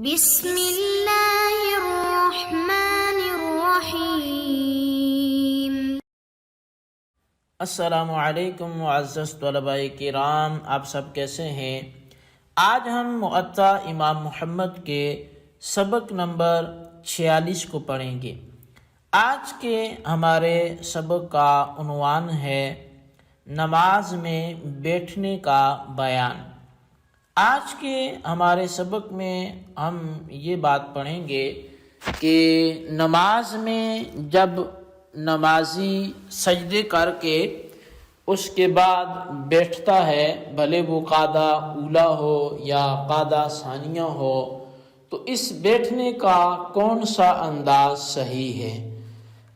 بسم اللہ الرحمن الرحیم۔ السلام علیکم معزز طلباء کرام، آپ سب کیسے ہیں؟ آج ہم موطا امام محمد کے سبق نمبر 46 کو پڑھیں گے۔ آج کے ہمارے سبق کا عنوان ہے نماز میں بیٹھنے کا بیان۔ آج کے ہمارے سبق میں ہم یہ بات پڑھیں گے کہ نماز میں جب نمازی سجدے کر کے اس کے بعد بیٹھتا ہے، بھلے وہ قاعدہ اولا ہو یا قاعدہ ثانیہ ہو، تو اس بیٹھنے کا کون سا انداز صحیح ہے؟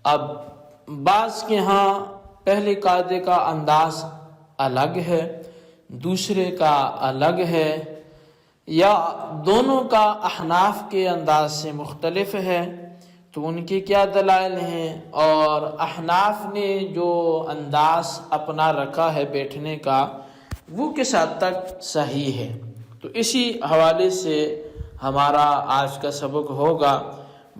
اب بعض کے ہاں پہلے قاعدے کا انداز الگ ہے، دوسرے کا الگ ہے، یا دونوں کا احناف کے انداز سے مختلف ہے، تو ان کے کیا دلائل ہیں؟ اور احناف نے جو انداز اپنا رکھا ہے بیٹھنے کا وہ کس حد تک صحیح ہے؟ تو اسی حوالے سے ہمارا آج کا سبق ہوگا۔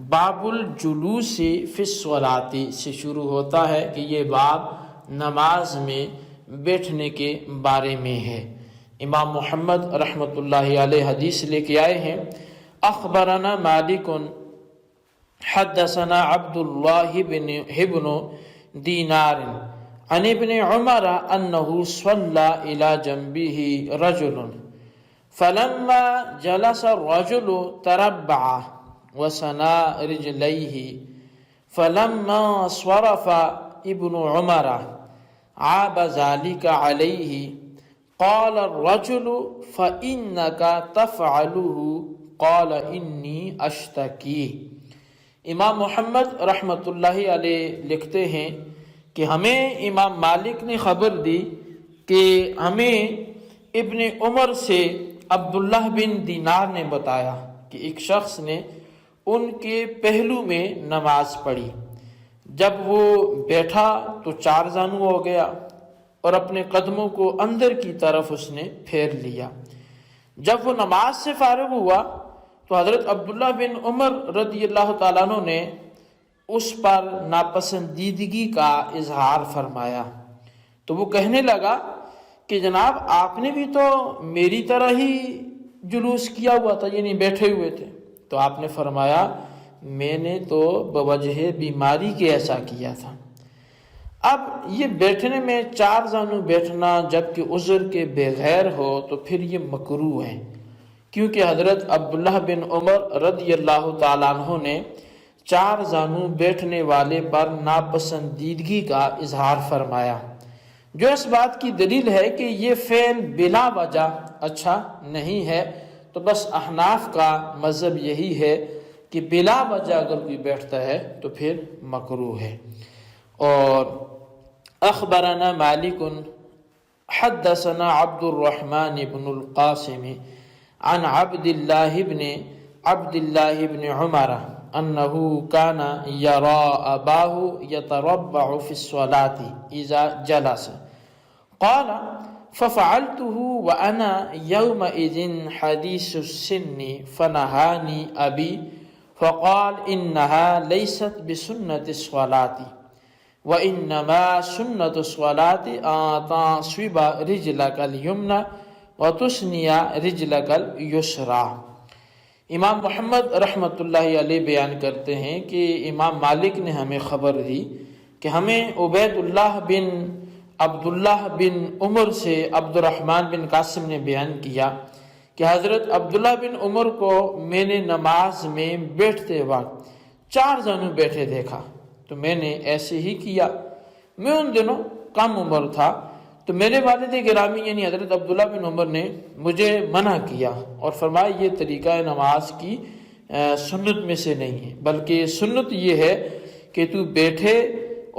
باب الجلوس فی الصلاۃ سے شروع ہوتا ہے کہ یہ باب نماز میں بیٹھنے کے بارے میں ہے۔ امام محمد رحمۃ اللہ علیہ حدیث لے کے آئے ہیں، اخبرنا مالک حدثنا عبد اللہ بن دینار عن ابن عمر انه صلى الى جنبه رجل فلما جلس الرجل تربع وسنا رجليه فلما صرف ابن عمر عاب ذلك عليه قال الرجل فإنك تفعله قال إني أشتكي۔ امام محمد رحمۃ اللہ علیہ لکھتے ہیں کہ ہمیں امام مالک نے خبر دی کہ ہمیں ابن عمر سے عبداللہ بن دینار نے بتایا کہ ایک شخص نے ان کے پہلو میں نماز پڑھی، جب وہ بیٹھا تو 4 زانو ہو گیا اور اپنے قدموں کو اندر کی طرف اس نے پھیر لیا۔ جب وہ نماز سے فارغ ہوا تو حضرت عبداللہ بن عمر رضی اللہ تعالیٰ عنہ نے اس پر ناپسندیدگی کا اظہار فرمایا، تو وہ کہنے لگا کہ جناب آپ نے بھی تو میری طرح ہی جلوس کیا ہوا تھا، یعنی بیٹھے ہوئے تھے۔ تو آپ نے فرمایا میں نے تو بوجہ بیماری کے ایسا کیا تھا۔ اب یہ بیٹھنے میں 4 زانو بیٹھنا جبکہ عذر کے بغیر ہو تو پھر یہ مکروہ ہے، کیونکہ حضرت عبداللہ بن عمر رضی اللہ تعالیٰ عنہ نے 4 زانو بیٹھنے والے پر ناپسندیدگی کا اظہار فرمایا، جو اس بات کی دلیل ہے کہ یہ فعل بلا وجہ اچھا نہیں ہے۔ تو بس احناف کا مذہب یہی ہے کہ بلا وجہ اگر کوئی بیٹھتا ہے تو پھر مکروہ ہے۔ اور اخبرنا مالک حدثنا عبد الرحمن بن القاسم عن عبد الله بن عمر انه كان يرى اباه يتربع في الصلاة اذا جلس قال ففعلته وانا يومئذ حديث السن فنهاني ابي فقال انها ليست بسنة الصلاة وَإِنَّمَا سُنَّةُ الصَّلَاةِ أَن تَنصِبَ رِجْلَكَ الْيُمْنَى وَتُثْنِيَ رِجْلَكَ الْيُسْرَى۔ امام محمد رحمۃ اللہ علیہ بیان کرتے ہیں کہ امام مالک نے ہمیں خبر دی کہ ہمیں عبید اللہ بن عبداللہ بن عمر سے عبد الرحمن بن قاسم نے بیان کیا کہ حضرت عبداللہ بن عمر کو میں نے نماز میں بیٹھتے وقت 4 زانو بیٹھے دیکھا، تو میں نے ایسے ہی کیا۔ میں ان دنوں کم عمر تھا، تو میرے والد گرامی یعنی حضرت عبداللہ بن عمر نے مجھے منع کیا اور فرمایا یہ طریقہ نماز کی سنت میں سے نہیں ہے، بلکہ سنت یہ ہے کہ تو بیٹھے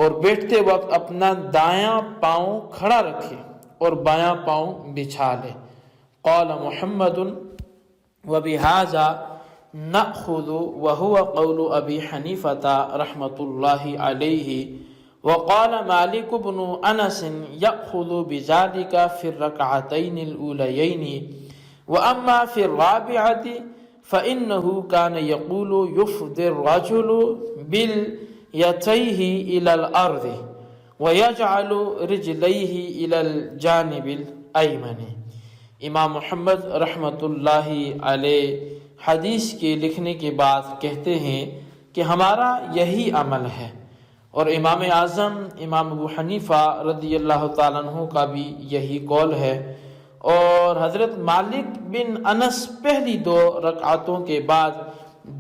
اور بیٹھتے وقت اپنا دایاں پاؤں کھڑا رکھے اور بایاں پاؤں بچھا لے۔ قال محمد وبہذا نأخذ وهو قول ابی حنیفۃ رحمۃ اللہ علیہ وقال مالک بن انس یأخذ بذلك في الركعتين الاوليين واما في الرابعة فإنه كان يقول يفضي الرجل باليتيه إلى الأرض ويجعل رجليه إلى الجانب الأيمن۔ امام محمد رحمۃ اللہ علیہ حدیث کے لکھنے کے بعد کہتے ہیں کہ ہمارا یہی عمل ہے، اور امام اعظم امام ابو حنیفہ رضی اللہ تعالیٰ عنہ کا بھی یہی قول ہے، اور حضرت مالک بن انس پہلی 2 رکعتوں کے بعد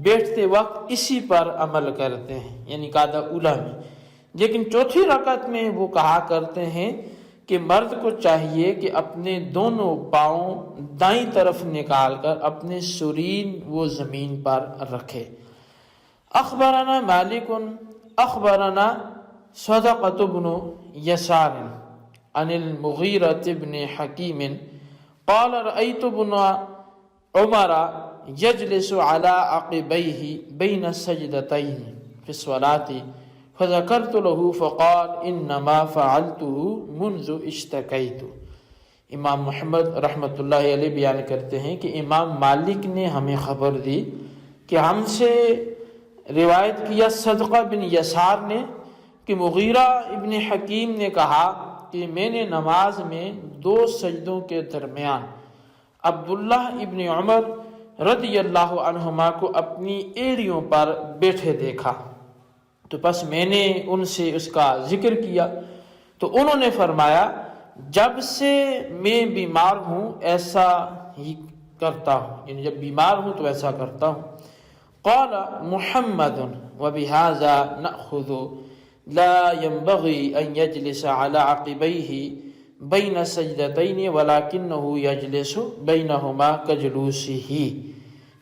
بیٹھتے وقت اسی پر عمل کرتے ہیں، یعنی قاعدہ اولیٰ میں۔ لیکن چوتھی رکعت میں وہ کہا کرتے ہیں کہ مرد کو چاہیے کہ اپنے دونوں پاؤں دائیں طرف نکال کر اپنے سرین وہ زمین پر رکھے۔ اخبرنا مالک اخبرنا صدقۃ بن یسار عن المغیرۃ بن حکیم قال رأیت ابن عمر یجلس علی عقبیہ بین السجدتین فی الصلاۃ فذکرت له فقال انما فعلته منذ اشتکیت۔ امام محمد رحمۃ اللہ علیہ بیان کرتے ہیں کہ امام مالک نے ہمیں خبر دی کہ ہم سے روایت کیا صدقہ بن یسار نے کہ مغیرہ ابن حکیم نے کہا کہ میں نے نماز میں 2 سجدوں کے درمیان عبداللہ ابن عمر رضی اللہ عنہما کو اپنی ایڑیوں پر بیٹھے دیکھا، تو پس میں نے ان سے اس کا ذکر کیا، تو انہوں نے فرمایا جب سے میں بیمار ہوں ایسا ہی کرتا ہوں، یعنی جب بیمار ہوں تو ایسا کرتا ہوں۔ قال محمد وبہذا نأخذ لا ينبغي ان يجلس على عقبيه بين السجدتين ولكنه يجلس بينهما كجلوسه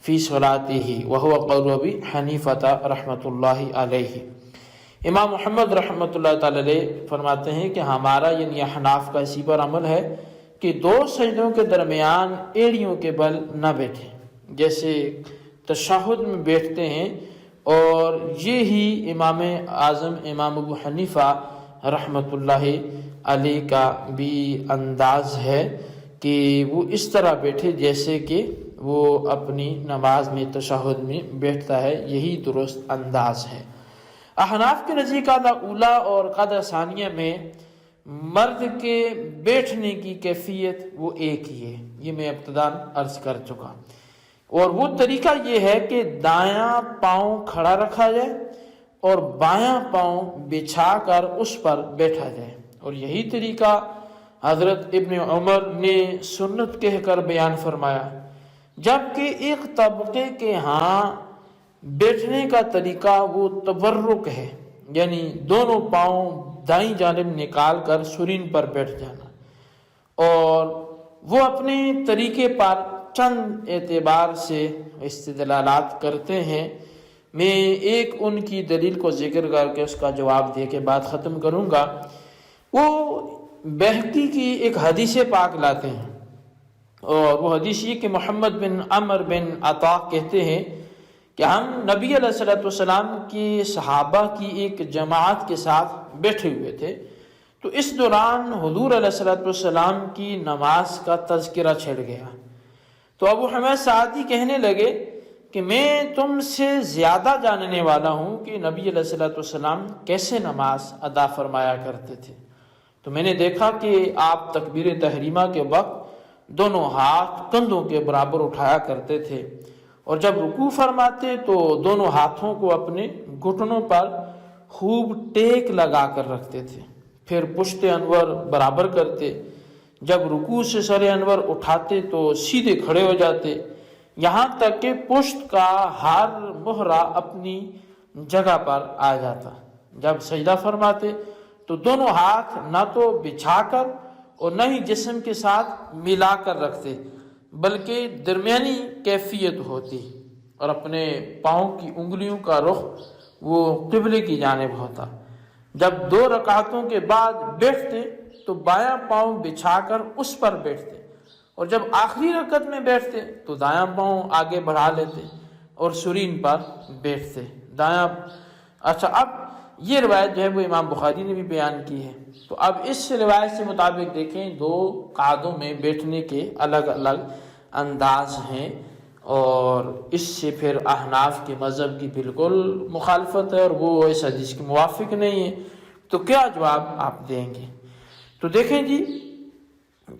في صلاته وهو قول ابي حنیفہ رحمۃ اللہ علیہ۔ امام محمد رحمۃ اللہ تعالی علیہ فرماتے ہیں کہ ہمارا یعنی احناف کا اسی پر عمل ہے کہ 2 سجدوں کے درمیان ایڑیوں کے بل نہ بیٹھیں، جیسے تشہد میں بیٹھتے ہیں، اور یہی امام اعظم امام ابو حنیفہ رحمۃ اللہ علیہ کا بھی انداز ہے کہ وہ اس طرح بیٹھے جیسے کہ وہ اپنی نماز میں تشہد میں بیٹھتا ہے، یہی درست انداز ہے۔ احناف کے نزدیک قاعدہ اولیٰ اور قاعدہ ثانیہ میں مرد کے بیٹھنے کی کیفیت وہ ایک ہی ہے، یہ میں ابتداً عرض کر چکا، اور وہ طریقہ یہ ہے کہ دایاں پاؤں کھڑا رکھا جائے اور بایاں پاؤں بچھا کر اس پر بیٹھا جائے، اور یہی طریقہ حضرت ابن عمر نے سنت کہہ کر بیان فرمایا، جبکہ ایک طبقے کے ہاں بیٹھنے کا طریقہ وہ تورک ہے، یعنی دونوں پاؤں دائیں جانب نکال کر سرین پر بیٹھ جانا، اور وہ اپنے طریقے پر چند اعتبار سے استدلالات کرتے ہیں۔ میں ایک ان کی دلیل کو ذکر کر کے اس کا جواب دے کے بات ختم کروں گا۔ وہ بہقی کی ایک حدیث پاک لاتے ہیں، اور وہ حدیث یہ کہ محمد بن عمر بن عطا کہتے ہیں کہ ہم نبی علیہ الصلوۃ والسلام کی صحابہ کی ایک جماعت کے ساتھ بیٹھے ہوئے تھے، تو اس دوران حضور علیہ الصلوۃ والسلام کی نماز کا تذکرہ چھڑ گیا، تو ابو حمید سعدی کہنے لگے کہ میں تم سے زیادہ جاننے والا ہوں کہ نبی علیہ الصلوۃ والسلام کیسے نماز ادا فرمایا کرتے تھے، تو میں نے دیکھا کہ آپ تکبیر تحریمہ کے وقت دونوں ہاتھ کندھوں کے برابر اٹھایا کرتے تھے، اور جب رکوع فرماتے تو دونوں ہاتھوں کو اپنے گھٹنوں پر خوب ٹیک لگا کر رکھتے تھے، پھر پشت انور برابر کرتے، جب رکوع سے سر انور اٹھاتے تو سیدھے کھڑے ہو جاتے، یہاں تک کہ پشت کا ہر مہرہ اپنی جگہ پر آ جاتا۔ جب سجدہ فرماتے تو دونوں ہاتھ نہ تو بچھا کر اور نہ ہی جسم کے ساتھ ملا کر رکھتے، بلکہ درمیانی کیفیت ہوتی، اور اپنے پاؤں کی انگلیوں کا رخ وہ قبلے کی جانب ہوتا۔ جب 2 رکعتوں کے بعد بیٹھتے تو بایاں پاؤں بچھا کر اس پر بیٹھتے، اور جب آخری رکعت میں بیٹھتے تو دایاں پاؤں آگے بڑھا لیتے اور سرین پر بیٹھتے دایاں۔ اچھا، اب یہ روایت جو ہے وہ امام بخاری نے بھی بیان کی ہے، تو اب اس روایت سے مطابق دیکھیں 2 قعدوں میں بیٹھنے کے الگ الگ انداز ہیں، اور اس سے پھر احناف کے مذہب کی بالکل مخالفت ہے اور وہ اس حدیث کے موافق نہیں ہے، تو کیا جواب آپ دیں گے؟ تو دیکھیں جی،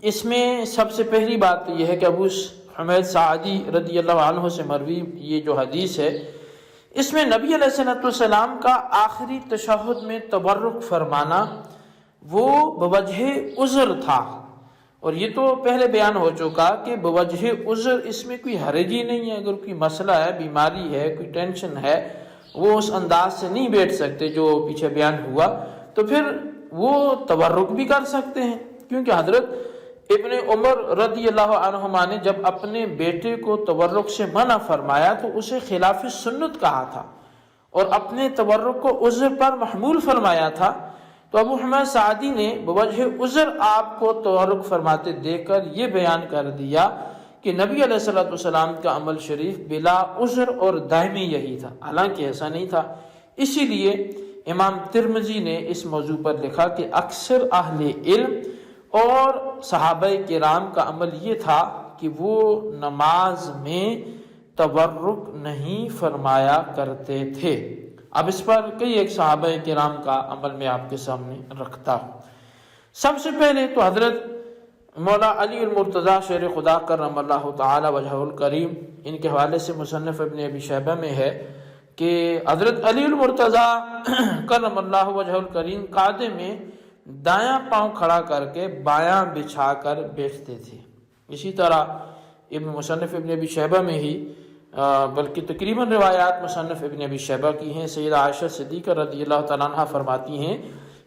اس میں سب سے پہلی بات تو یہ ہے کہ ابو حمید سعدی رضی اللہ عنہ سے مروی یہ جو حدیث ہے، اس میں نبی علیہ السلام کا آخری تشہد میں تبرک فرمانا وہ بوجہ عذر تھا، اور یہ تو پہلے بیان ہو چکا کہ بوجہ عذر اس میں کوئی حرج ہی نہیں ہے۔ اگر کوئی مسئلہ ہے، بیماری ہے، کوئی ٹینشن ہے، وہ اس انداز سے نہیں بیٹھ سکتے جو پیچھے بیان ہوا، تو پھر وہ تبرک بھی کر سکتے ہیں، کیونکہ حضرت ابن عمر رضی اللہ عنہما نے جب اپنے بیٹے کو تبرک سے منع فرمایا تو اسے خلاف سنت کہا تھا اور اپنے تبرک کو عذر پر محمول فرمایا تھا۔ تو ابو حمید سعدی نے بوجہ عذر آپ کو تبرک فرماتے دیکھ کر یہ بیان کر دیا کہ نبی علیہ السلام کا عمل شریف بلا عذر اور دائمی یہی تھا، حالانکہ ایسا نہیں تھا۔ اسی لیے امام ترمذی نے اس موضوع پر لکھا کہ اکثر اہل علم اور صحابہ کرام کا عمل یہ تھا کہ وہ نماز میں تبرک نہیں فرمایا کرتے تھے۔ اب اس پر کئی ایک صحابہ کرام کا عمل میں آپ کے سامنے رکھتا ہوں۔ سب سے پہلے تو حضرت مولا علی المرتضی شیر خدا کرم اللہ تعالی وجہہ الکریم، ان کے حوالے سے مصنف ابن ابی شیبہ میں ہے کہ حضرت علی المرتضی کرم اللہ وجہہ الکریم قعدے میں دایاں پاؤں کھڑا کر کے بایاں بچھا کر بیٹھتے تھے۔ اسی طرح مصنف ابن ابی شیبہ میں ہی بلکہ تقریباً روایات مصنف ابن ابی شیبہ کی ہیں، سیدہ عائشہ صدیقہ رضی اللہ تعالیٰ عنہ فرماتی ہیں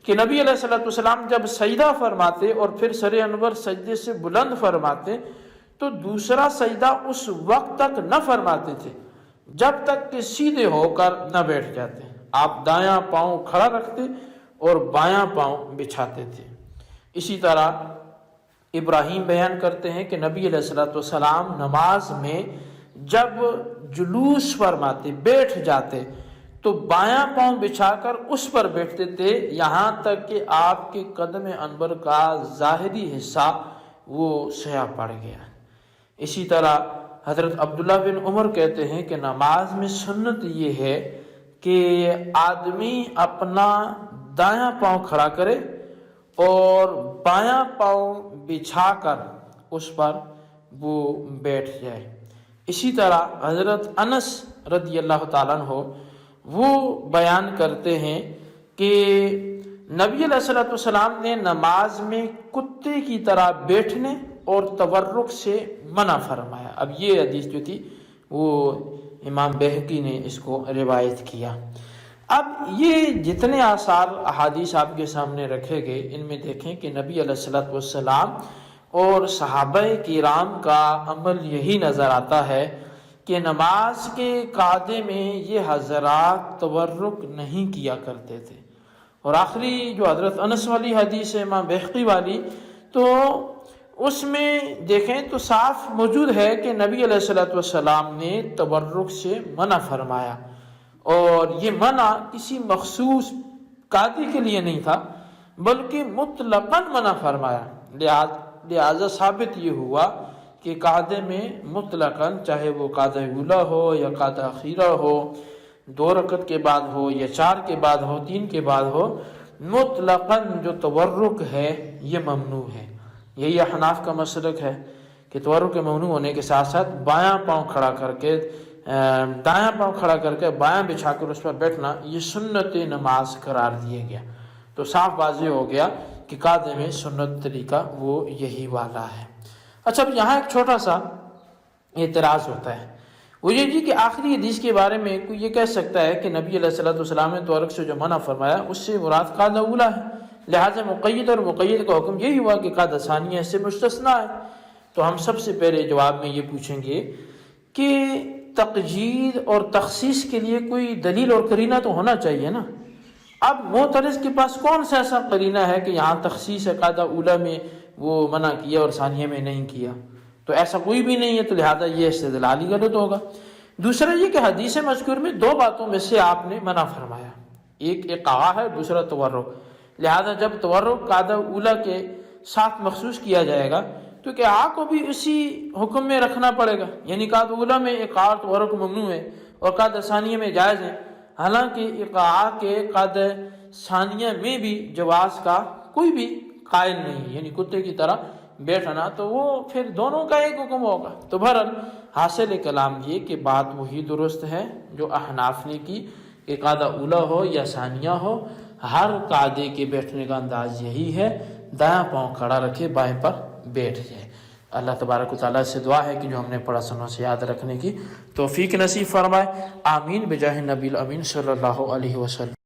کہ نبی علیہ السلام جب سجدہ فرماتے اور پھر سر انور سجدے سے بلند فرماتے تو دوسرا سجدہ اس وقت تک نہ فرماتے تھے جب تک کہ سیدھے ہو کر نہ بیٹھ جاتے۔ آپ دایاں پاؤں کھڑا رکھتے اور بایاں پاؤں بچھاتے تھے۔ اسی طرح ابراہیم بیان کرتے ہیں کہ نبی علیہ السلام نماز میں جب جلوس فرماتے، بیٹھ جاتے، تو بایاں پاؤں بچھا کر اس پر بیٹھتے تھے یہاں تک کہ آپ کے قدم انور کا ظاہری حصہ وہ سیاہ پڑ گیا۔ اسی طرح حضرت عبداللہ بن عمر کہتے ہیں کہ نماز میں سنت یہ ہے کہ آدمی اپنا دایاں پاؤں کھڑا کرے اور بایاں پاؤں بچھا کر اس پر وہ بیٹھ جائے۔ اسی طرح حضرت انس رضی اللہ تعالیٰ عنہ وہ بیان کرتے ہیں کہ نبی علیہ السلام نے نماز میں کتے کی طرح بیٹھنے اور تورک سے منع فرمایا۔ اب یہ حدیث جو تھی وہ امام بہقی نے اس کو روایت کیا۔ اب یہ جتنے آثار احادیث آپ کے سامنے رکھے گئے ان میں دیکھیں کہ نبی علیہ السلام اور صحابہ کرام کا عمل یہی نظر آتا ہے کہ نماز کے قعدے میں یہ حضرات تورک نہیں کیا کرتے تھے۔ اور آخری جو حضرت انس والی حدیث ہے امام بہقی والی، تو اس میں دیکھیں تو صاف موجود ہے کہ نبی علیہ السلام نے تورک سے منع فرمایا، اور یہ منع کسی مخصوص قعدے کے لیے نہیں تھا بلکہ مطلقاً منع فرمایا۔ لہذا ثابت یہ ہوا کہ قعدے میں مطلقاً، چاہے وہ قعدہ اولا ہو یا قعدہ اخیرہ ہو، 2 رکعت کے بعد ہو یا 4 کے بعد ہو، 3 کے بعد ہو، مطلقاً جو تورک ہے یہ ممنوع ہے۔ یہی احناف کا مسلک ہے کہ تورک کے ممنوع ہونے کے ساتھ ساتھ بایاں پاؤں کھڑا کر کے دایاں پاؤں کھڑا کر کے بایاں بچھا کر اس پر بیٹھنا یہ سنت نماز قرار دیا گیا۔ تو صاف واضح ہو گیا کہ قعدے میں سنت طریقہ وہ یہی والا ہے۔ اچھا، اب یہاں ایک چھوٹا سا اعتراض ہوتا ہے، وہ یہ کہ آخری حدیث کے بارے میں کوئی یہ کہہ سکتا ہے کہ نبی علیہ السلام نے تورک سے جو منع فرمایا اس سے مراد قعدہ اولا ہے، لہٰذا مقید اور مقید کا حکم یہی ہوا کہ قعدہ ثانیہ سے مستثنیٰ ہے۔ تو ہم سب سے پہلے جواب میں یہ پوچھیں گے کہ تقیید اور تخصیص کے لیے کوئی دلیل اور قرینہ تو ہونا چاہیے نا۔ اب معترض کے پاس کون سا ایسا قرینہ ہے کہ یہاں تخصیص قعدہ اولا میں وہ منع کیا اور ثانیہ میں نہیں کیا؟ تو ایسا کوئی بھی نہیں ہے، تو لہذا یہ استدلال ہی غلط ہوگا۔ دوسرا یہ کہ حدیث مذکور میں 2 باتوں میں سے آپ نے منع فرمایا، ایک اقعاء ہے، دوسرا تورک۔ لہذا جب تورک قعدہ اولا کے ساتھ مخصوص کیا جائے گا تو اقاع کو بھی اسی حکم میں رکھنا پڑے گا، یعنی قعدہ اولیٰ میں اقاعت و رکن ممنوع ہے اور قعدہ ثانیہ میں جائز ہے، حالانکہ اقاع کے قعدہ ثانیہ میں بھی جواز کا کوئی بھی قائل نہیں، یعنی کتے کی طرح بیٹھنا، تو وہ پھر دونوں کا ایک حکم ہوگا۔ تو بہرحال حاصل کلام یہ کہ بات وہی درست ہے جو احناف نے کی کہ قعدہ اولیٰ ہو یا ثانیہ ہو، ہر قعدے کے بیٹھنے کا انداز یہی ہے، دایاں پاؤں کھڑا رکھے بائیں پر بیٹھ جائے۔ اللہ تبارک و تعالیٰ سے دعا ہے کہ جو ہم نے پڑھا سنوں سے یاد رکھنے کی توفیق نصیب فرمائے، آمین بجاہ نبی الامین صلی اللہ علیہ وسلم۔